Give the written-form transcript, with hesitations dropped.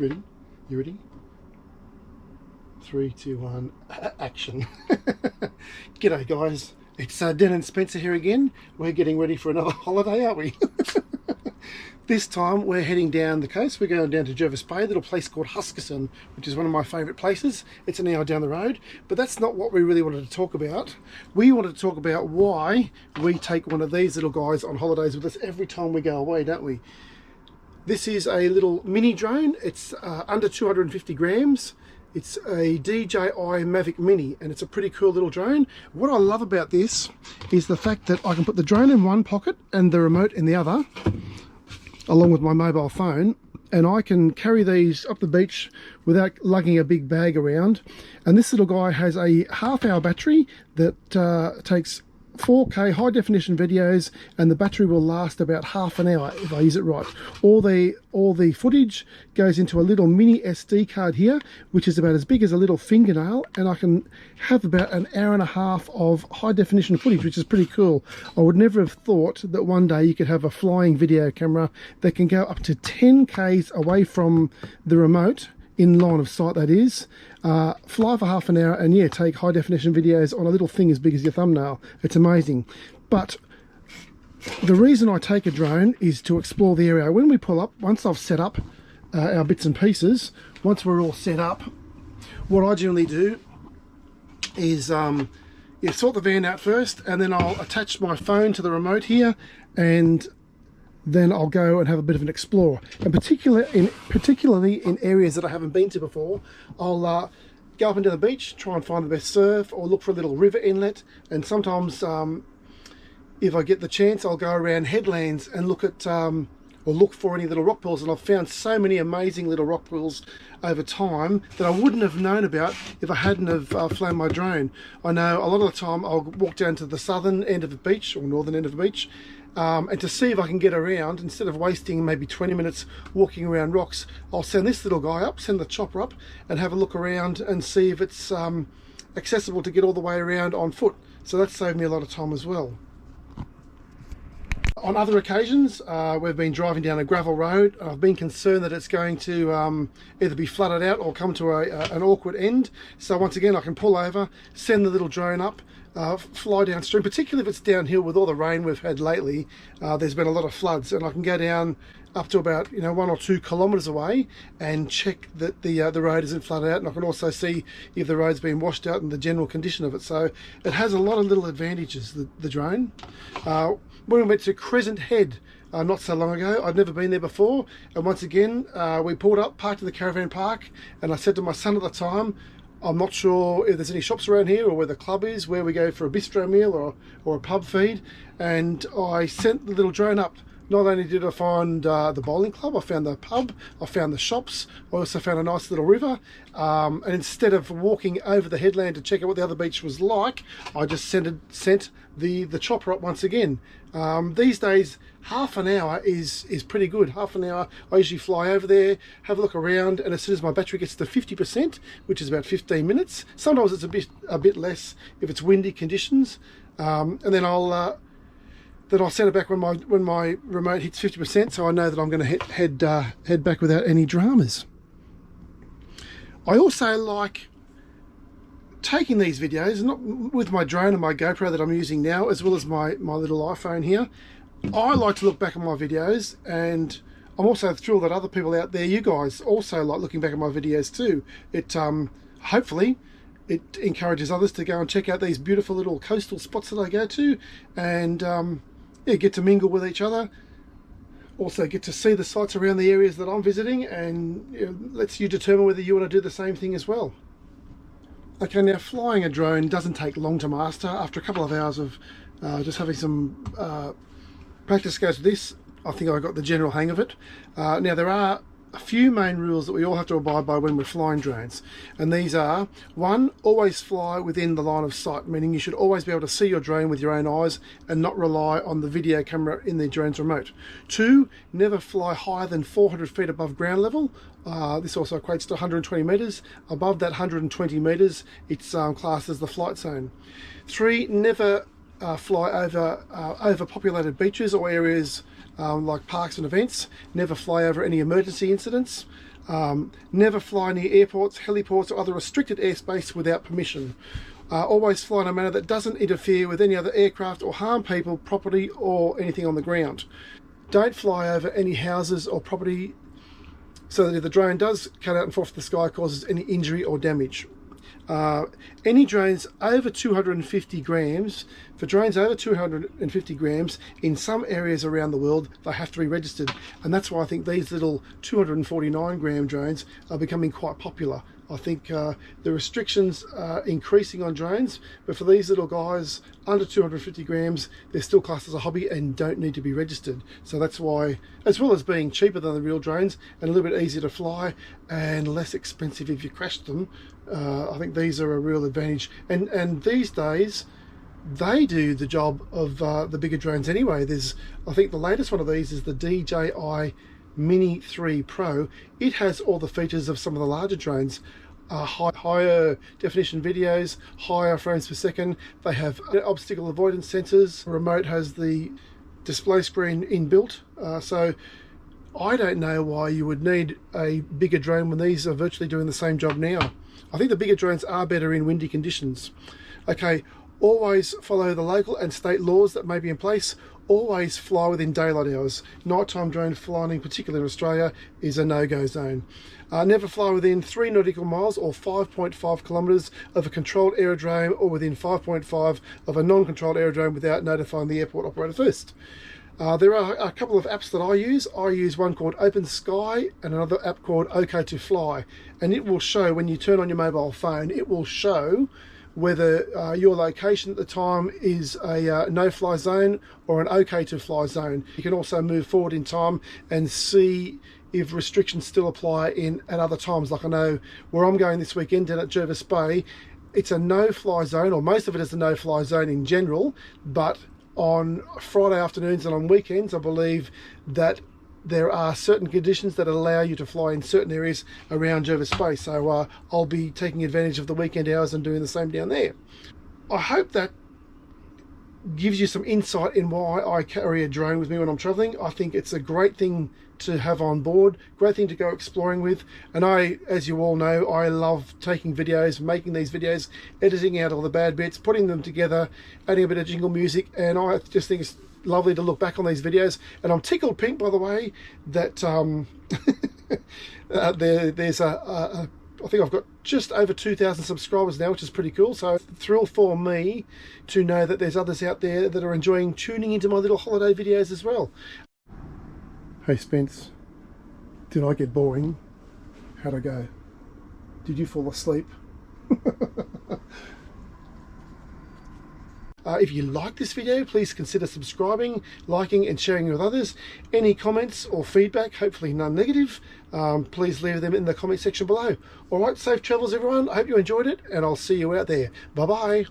Ready? You ready? 3, 2, 1, action. G'day guys, it's Den and Spencer here again. We're getting ready for another holiday, aren't we? This time we're heading down the coast. We're going down to Jervis Bay, a little place called Huskisson, which is one of my favourite places. It's an hour down the road, but that's not what we really wanted to talk about. We wanted to talk about why we take one of these little guys on holidays with us every time we go away, don't we? This is a little mini drone. It's under 250 grams. It's a DJI Mavic Mini, and it's a pretty cool little drone. What I love about this is the fact that I can put the drone in one pocket and the remote in the other, along with my mobile phone, and I can carry these up the beach without lugging a big bag around. And this little guy has a half-hour battery that takes 4K high definition videos, and the battery will last about half an hour if I use it right. All the footage goes into a little mini SD card here, which is about as big as a little fingernail, and I can have about an hour and a half of high definition footage, which is pretty cool. I would never have thought that one day you could have a flying video camera that can go up to 10 Ks away from the remote, in line of sight that is, fly for half an hour, and yeah, take high definition videos on a little thing as big as your thumbnail. It's amazing. But the reason I take a drone is to explore the area. When we pull up, once I've set up our bits and pieces, once we're all set up, what I generally do is sort the van out first, and then I'll attach my phone to the remote here, and then I'll go and have a bit of an explore. And particularly in areas that I haven't been to before, I'll go up and down the beach, try and find the best surf, or look for a little river inlet. And sometimes, if I get the chance, I'll go around headlands and look at or look for any little rock pools. And I've found so many amazing little rock pools over time that I wouldn't have known about if I hadn't have flown my drone. I know a lot of the time I'll walk down to the southern end of the beach, or northern end of the beach, and to see if I can get around, instead of wasting maybe 20 minutes walking around rocks, I'll send this little guy up, send the chopper up, and have a look around and see if it's accessible to get all the way around on foot. So that saved me a lot of time as well. On other occasions, we've been driving down a gravel road. I've been concerned that it's going to either be flooded out or come to an awkward end. So once again, I can pull over, send the little drone up, fly downstream, particularly if it's downhill with all the rain we've had lately. There's been a lot of floods, and I can go down up to about 1 or 2 kilometres away and check that the road isn't flooded out, and I can also see if the road's been washed out and the general condition of it. So it has a lot of little advantages, the drone. When we went to Crescent Head not so long ago, I'd never been there before, and once again we pulled up, parked in the caravan park, and I said to my son at the time, I'm not sure if there's any shops around here or where the club is, where we go for a bistro meal or a pub feed, and I sent the little drone up. Not only did I find the bowling club, I found the pub, I found the shops, I also found a nice little river, and instead of walking over the headland to check out what the other beach was like, I just sent the chopper up once again. These days, half an hour is pretty good. Half an hour, I usually fly over there, have a look around, and as soon as my battery gets to 50%, which is about 15 minutes, sometimes it's a bit less if it's windy conditions, and then I'll send it back when my remote hits 50%, so I know that I'm going to head back without any dramas. I also like taking these videos, not with my drone and my GoPro that I'm using now, as well as my little iPhone here. I like to look back at my videos, and I'm also thrilled that other people out there, you guys, also like looking back at my videos too. It hopefully it encourages others to go and check out these beautiful little coastal spots that I go to, and yeah, get to mingle with each other. Also get to see the sights around the areas that I'm visiting, and lets you determine whether you want to do the same thing as well. Okay, now flying a drone doesn't take long to master. After a couple of hours of just having some practice goes with this, I think I got the general hang of it. Now there are a few main rules that we all have to abide by when we're flying drones, and these are: 1, always fly within the line of sight, meaning you should always be able to see your drone with your own eyes and not rely on the video camera in the drone's remote. 2, never fly higher than 400 feet above ground level. This also equates to 120 meters. Above that 120 meters, it's classed as the flight zone. 3, never fly over overpopulated beaches or areas like parks and events. Never fly over any emergency incidents. Never fly near airports, heliports or other restricted airspace without permission. Always fly in a manner that doesn't interfere with any other aircraft or harm people, property or anything on the ground. Don't fly over any houses or property so that if the drone does cut out and fall off the sky causes any injury or damage. Any drones over 250 grams, for drones over 250 grams in some areas around the world, they have to be registered. And that's why I think these little 249 gram drones are becoming quite popular. I think the restrictions are increasing on drones, but for these little guys under 250 grams, they're still classed as a hobby and don't need to be registered. So that's why, as well as being cheaper than the real drones and a little bit easier to fly and less expensive if you crashed them, I think these are a real advantage. And these days, they do the job of the bigger drones anyway. I think the latest one of these is the DJI Mini 3 Pro. It has all the features of some of the larger drones. Higher definition videos, higher frames per second. They have obstacle avoidance sensors. The remote has the display screen inbuilt. So I don't know why you would need a bigger drone when these are virtually doing the same job now. I think the bigger drones are better in windy conditions. Okay, always follow the local and state laws that may be in place. Always fly within daylight hours. Nighttime drone flying, particularly in Australia, is a no-go zone. Never fly within 3 nautical miles or 5.5 kilometres of a controlled aerodrome or within 5.5 of a non-controlled aerodrome without notifying the airport operator first. There are a couple of apps that I use. I use one called Open Sky and another app called OK to Fly. And it will show, when you turn on your mobile phone, it will show whether your location at the time is a no-fly zone or an OK to fly zone. You can also move forward in time and see if restrictions still apply at other times. Like I know where I'm going this weekend down at Jervis Bay, it's a no-fly zone, or most of it is a no-fly zone in general, but on Friday afternoons and on weekends I believe that there are certain conditions that allow you to fly in certain areas around Jervis Bay. So I'll be taking advantage of the weekend hours and doing the same down there. I hope that gives you some insight in why I carry a drone with me when I'm traveling. I think it's a great thing to have on board, great thing to go exploring with. And as you all know, I love taking videos, making these videos, editing out all the bad bits, putting them together, adding a bit of jingle music, and I just think it's lovely to look back on these videos. And I'm tickled pink, by the way, that there's I think I've got just over 2,000 subscribers now, which is pretty cool. So thrill for me to know that there's others out there that are enjoying tuning into my little holiday videos as well. Hey Spence, did I get boring? How'd I go? Did you fall asleep? If you like this video, please consider subscribing, liking and sharing with others. Any comments or feedback, hopefully none negative, please leave them in the comment section below. Alright, safe travels everyone. I hope you enjoyed it and I'll see you out there. Bye bye.